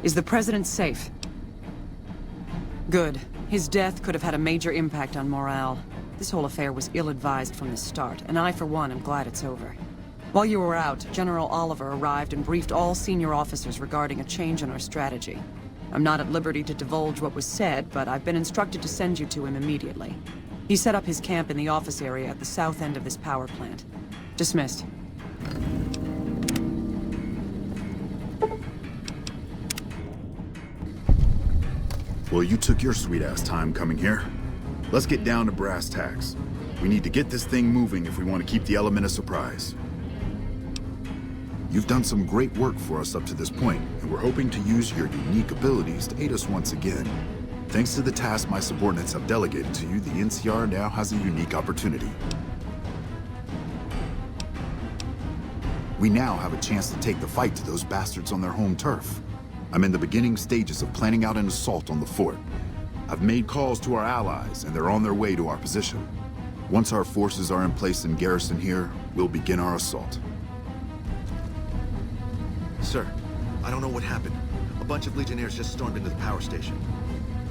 Is the president safe? Good. His death could have had a major impact on morale. This whole affair was ill-advised from the start, and I, for one, am glad it's over. While you were out, General Oliver arrived and briefed all senior officers regarding a change in our strategy. I'm not at liberty to divulge what was said, but I've been instructed to send you to him immediately. He set up his camp in the office area at the south end of this power plant. Dismissed. Well, you took your sweet-ass time coming here. Let's get down to brass tacks. We need to get this thing moving if we want to keep the element of surprise. You've done some great work for us up to this point, and we're hoping to use your unique abilities to aid us once again. Thanks to the task my subordinates have delegated to you, the NCR now has a unique opportunity. We now have a chance to take the fight to those bastards on their home turf. I'm in the beginning stages of planning out an assault on the fort. I've made calls to our allies, and they're on their way to our position. Once our forces are in place in garrison here, we'll begin our assault. Sir, I don't know what happened. A bunch of Legionnaires just stormed into the power station.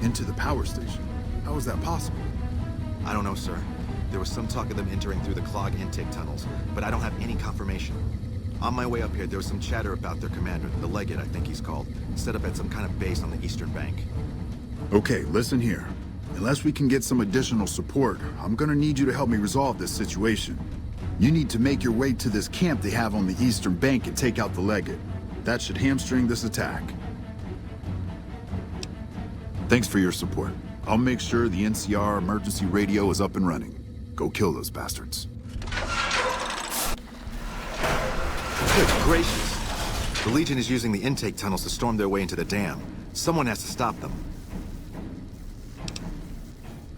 Into the power station? How is that possible? I don't know, sir. There was some talk of them entering through the clog intake tunnels, but I don't have any confirmation. On my way up here, there was some chatter about their commander, the Legate, I think he's called, set up at some kind of base on the eastern bank. Okay, listen here. Unless we can get some additional support, I'm gonna need you to help me resolve this situation. You need to make your way to this camp they have on the eastern bank and take out the Legate. That should hamstring this attack. Thanks for your support. I'll make sure the NCR emergency radio is up and running. Go kill those bastards. Good gracious! The Legion is using the intake tunnels to storm their way into the dam. Someone has to stop them.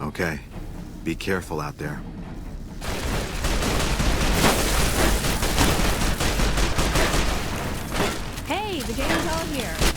Okay. Be careful out there. Hey, the game's all here.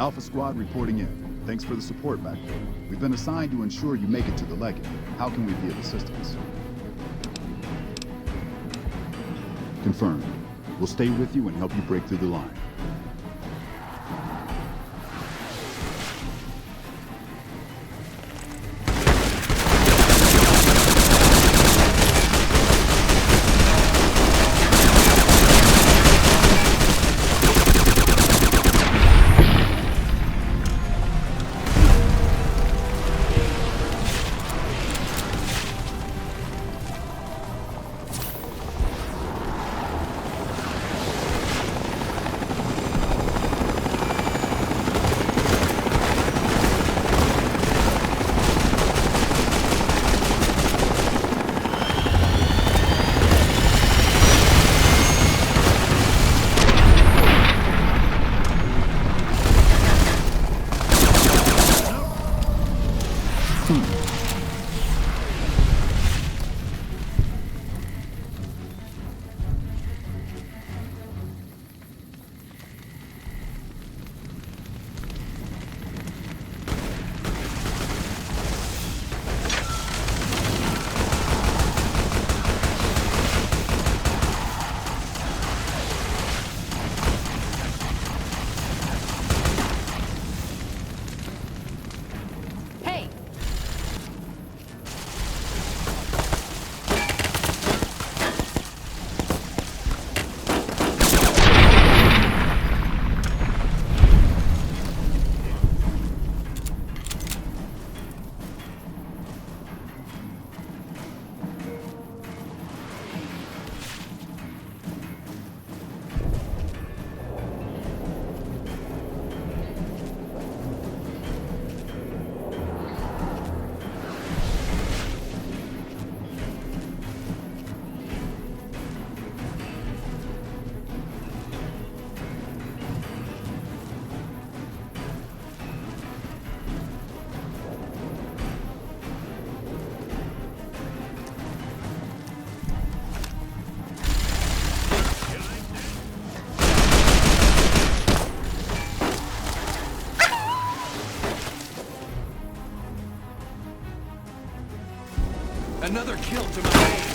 Alpha Squad reporting in. Thanks for the support back there. We've been assigned to ensure you make it to the Legate. How can we be of assistance? Confirmed. We'll stay with you and help you break through the line. Another kill to my name.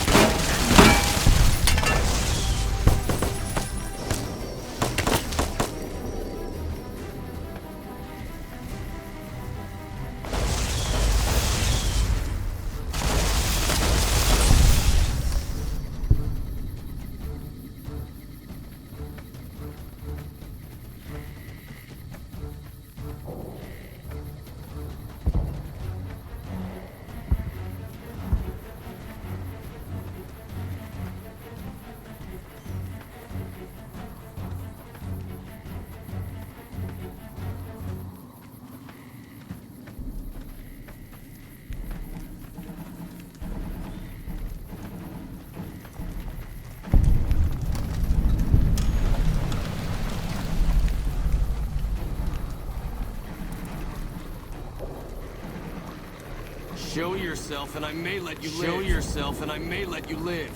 Show yourself and I may let you live. Show yourself and I may let you live.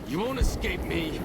You won't escape me.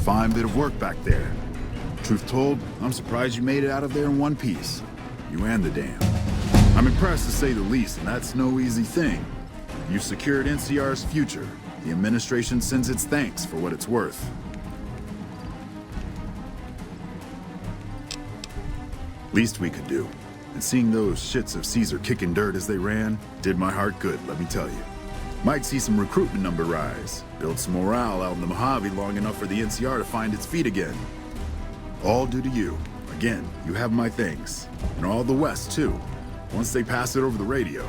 fine bit of work back there. Truth told, I'm surprised you made it out of there in one piece. You and the dam. I'm impressed to say the least, and that's no easy thing. You've secured NCR's future. The administration sends its thanks for what it's worth. Least we could do. And seeing those shits of Caesar kicking dirt as they ran did my heart good, let me tell you. Might see some recruitment number rise, build some morale out in the Mojave long enough for the NCR to find its feet again. All due to you. Again, you have my thanks. And all the West, too. Once they pass it over the radio.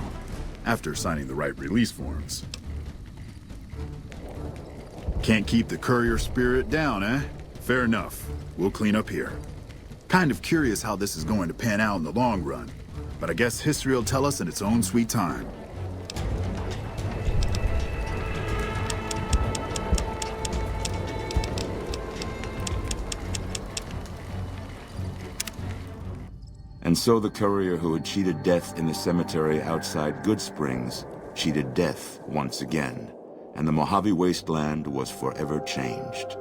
After signing the right release forms. Can't keep the Courier spirit down, eh? Fair enough. We'll clean up here. Kind of curious how this is going to pan out in the long run. But I guess history will tell us in its own sweet time. And so the courier who had cheated death in the cemetery outside Good Springs cheated death once again, and the Mojave wasteland was forever changed.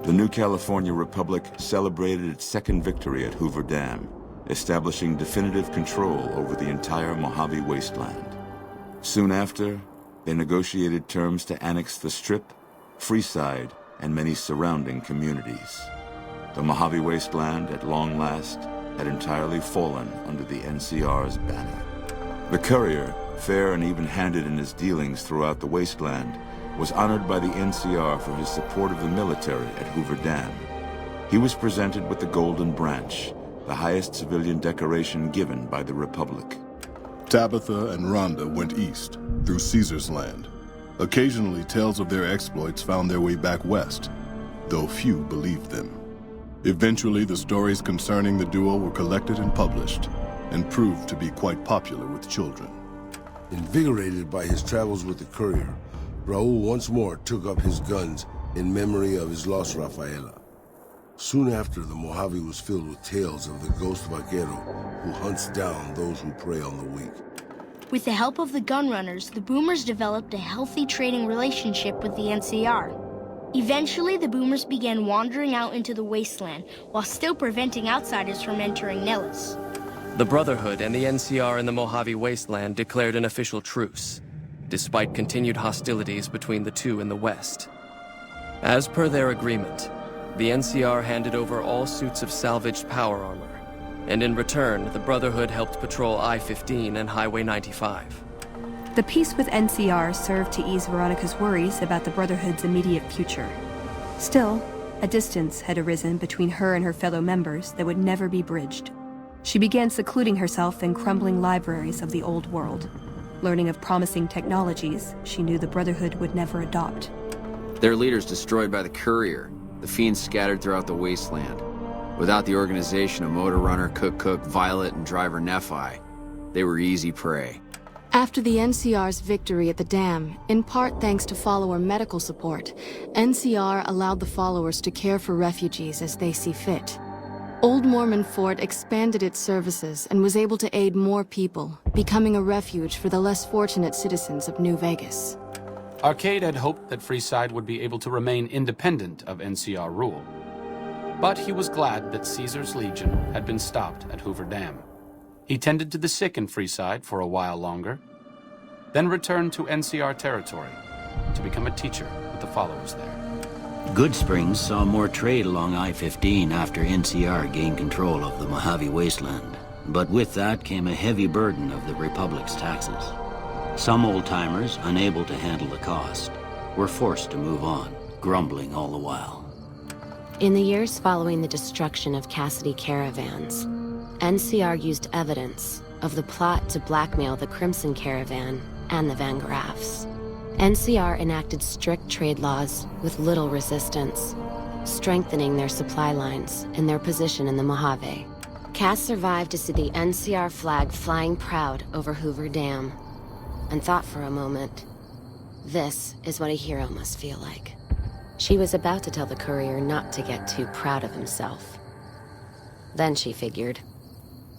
The new California Republic celebrated its second victory at Hoover Dam, establishing definitive control over the entire Mojave wasteland. Soon after, they negotiated terms to annex the Strip, Freeside, and many surrounding communities. The Mojave wasteland, at long last, had entirely fallen under the NCR's banner. The courier, fair and even-handed in his dealings throughout the wasteland, was honored by the NCR for his support of the military at Hoover Dam. He was presented with the Golden Branch, the highest civilian decoration given by the Republic. Tabitha and Rhonda went east, through Caesar's land. Occasionally, tales of their exploits found their way back west, though few believed them. Eventually, the stories concerning the duo were collected and published, and proved to be quite popular with children. Invigorated by his travels with the Courier, Raul once more took up his guns in memory of his lost Rafaela. Soon after, the Mojave was filled with tales of the ghost vaquero who hunts down those who prey on the weak. With the help of the gunrunners, the Boomers developed a healthy trading relationship with the NCR. Eventually, the Boomers began wandering out into the wasteland, while still preventing outsiders from entering Nellis. The Brotherhood and the NCR in the Mojave wasteland declared an official truce, despite continued hostilities between the two in the west. As per their agreement, the NCR handed over all suits of salvaged power armor, and in return, the Brotherhood helped patrol I-15 and Highway 95. The peace with NCR served to ease Veronica's worries about the Brotherhood's immediate future. Still, a distance had arisen between her and her fellow members that would never be bridged. She began secluding herself in crumbling libraries of the old world, learning of promising technologies she knew the Brotherhood would never adopt. Their leaders destroyed by the Courier, the Fiends scattered throughout the wasteland. Without the organization of Motor Runner, Cook, Violet, and Driver Nephi, they were easy prey. After the NCR's victory at the dam, in part thanks to follower medical support, NCR allowed the followers to care for refugees as they see fit. Old Mormon Fort expanded its services and was able to aid more people, becoming a refuge for the less fortunate citizens of New Vegas. Arcade had hoped that Freeside would be able to remain independent of NCR rule. But he was glad that Caesar's Legion had been stopped at Hoover Dam. He tended to the sick in Freeside for a while longer, then returned to NCR territory to become a teacher with the followers there. Good Springs saw more trade along I-15 after NCR gained control of the Mojave wasteland. But with that came a heavy burden of the Republic's taxes. Some old-timers, unable to handle the cost, were forced to move on, grumbling all the while. In the years following the destruction of Cassidy caravans, NCR used evidence of the plot to blackmail the Crimson Caravan and the Van Graffs. NCR enacted strict trade laws with little resistance, strengthening their supply lines and their position in the Mojave. Cass survived to see the NCR flag flying proud over Hoover Dam, and thought for a moment, this is what a hero must feel like. She was about to tell the Courier not to get too proud of himself. Then she figured,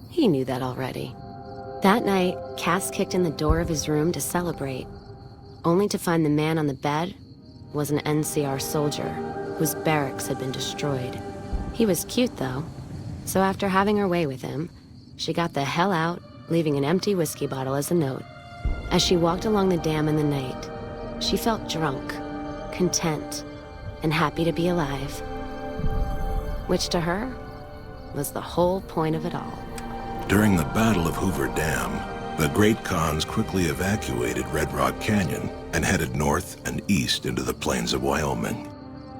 he knew that already. That night, Cass kicked in the door of his room to celebrate, only to find the man on the bed was an NCR soldier whose barracks had been destroyed. He was cute, though, so after having her way with him, she got the hell out, leaving an empty whiskey bottle as a note. As she walked along the dam in the night, she felt drunk, content, and happy to be alive. Which to her was the whole point of it all. During the Battle of Hoover Dam, the Great Khans quickly evacuated Red Rock Canyon and headed north and east into the plains of Wyoming.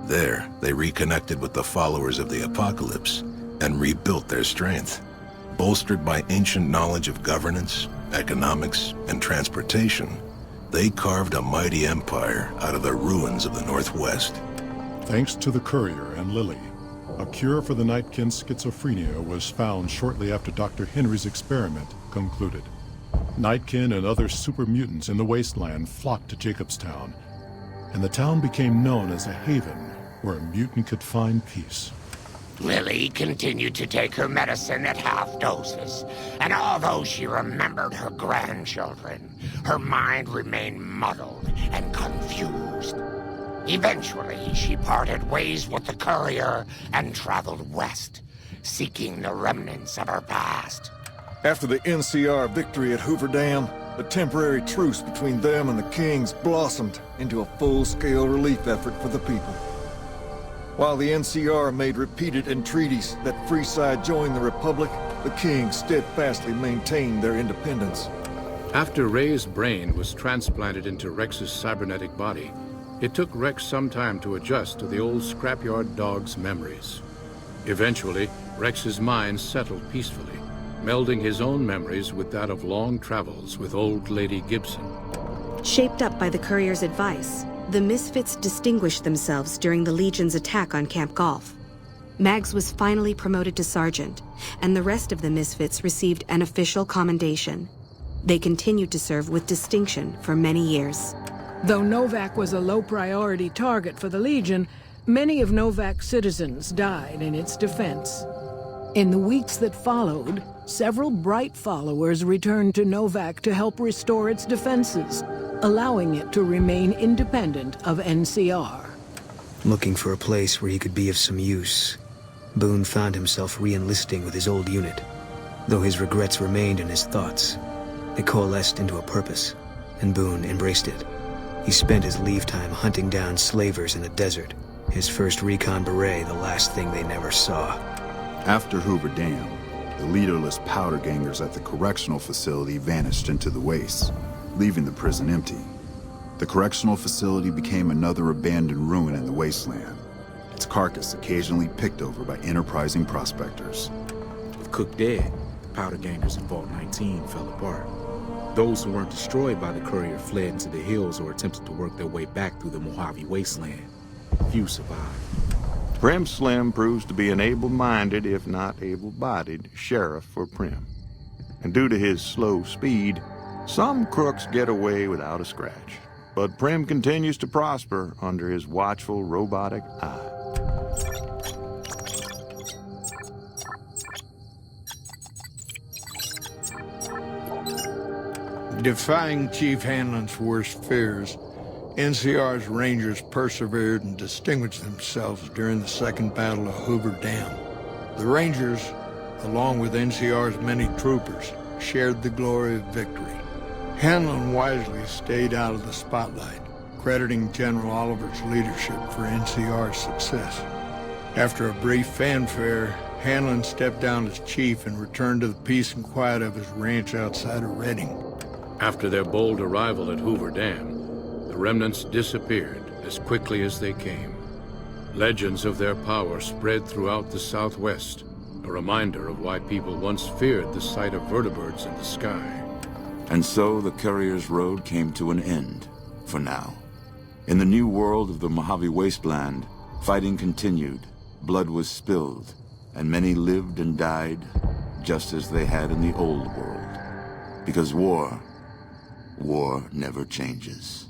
There, they reconnected with the followers of the Apocalypse and rebuilt their strength. Bolstered by ancient knowledge of governance, economics, and transportation, they carved a mighty empire out of the ruins of the Northwest. Thanks to the Courier and Lily, a cure for the Nightkin's schizophrenia was found shortly after Dr. Henry's experiment concluded. Nightkin and other super mutants in the wasteland flocked to Jacobstone, and the town became known as a haven where a mutant could find peace. Lily continued to take her medicine at half doses, and although she remembered her grandchildren, her mind remained muddled and confused. Eventually, she parted ways with the Courier and traveled west, seeking the remnants of her past. After the NCR victory at Hoover Dam, the temporary truce between them and the Kings blossomed into a full-scale relief effort for the people. While the NCR made repeated entreaties that Freeside join the Republic, the Kings steadfastly maintained their independence. After Ray's brain was transplanted into Rex's cybernetic body, it took Rex some time to adjust to the old scrapyard dog's memories. Eventually, Rex's mind settled peacefully, melding his own memories with that of long travels with old Lady Gibson. Shaped up by the Courier's advice, the Misfits distinguished themselves during the Legion's attack on Camp Golf. Mags was finally promoted to sergeant, and the rest of the Misfits received an official commendation. They continued to serve with distinction for many years. Though Novak was a low-priority target for the Legion, many of Novak's citizens died in its defense. In the weeks that followed, several bright followers returned to Novak to help restore its defenses, allowing it to remain independent of NCR. Looking for a place where he could be of some use, Boone found himself re-enlisting with his old unit. Though his regrets remained in his thoughts, they coalesced into a purpose, and Boone embraced it. He spent his leave time hunting down slavers in the desert, his first recon beret the last thing they never saw. After Hoover Dam, the leaderless powder gangers at the correctional facility vanished into the wastes, leaving the prison empty. The correctional facility became another abandoned ruin in the wasteland, its carcass occasionally picked over by enterprising prospectors. With Cook dead, the powder gangers in Vault 19 fell apart. Those who weren't destroyed by the Courier fled into the hills or attempted to work their way back through the Mojave wasteland. Few survived. Prim Slim proves to be an able-minded, if not able-bodied, sheriff for Prim. And due to his slow speed, some crooks get away without a scratch. But Prim continues to prosper under his watchful, robotic eye. Defying Chief Hanlon's worst fears, NCR's Rangers persevered and distinguished themselves during the Second Battle of Hoover Dam. The Rangers, along with NCR's many troopers, shared the glory of victory. Hanlon wisely stayed out of the spotlight, crediting General Oliver's leadership for NCR's success. After a brief fanfare, Hanlon stepped down as chief and returned to the peace and quiet of his ranch outside of Redding. After their bold arrival at Hoover Dam, the remnants disappeared as quickly as they came. Legends of their power spread throughout the Southwest, a reminder of why people once feared the sight of vertibirds in the sky. And so the Courier's road came to an end, for now. In the new world of the Mojave Wasteland, fighting continued, blood was spilled, and many lived and died just as they had in the old world. Because war never changes.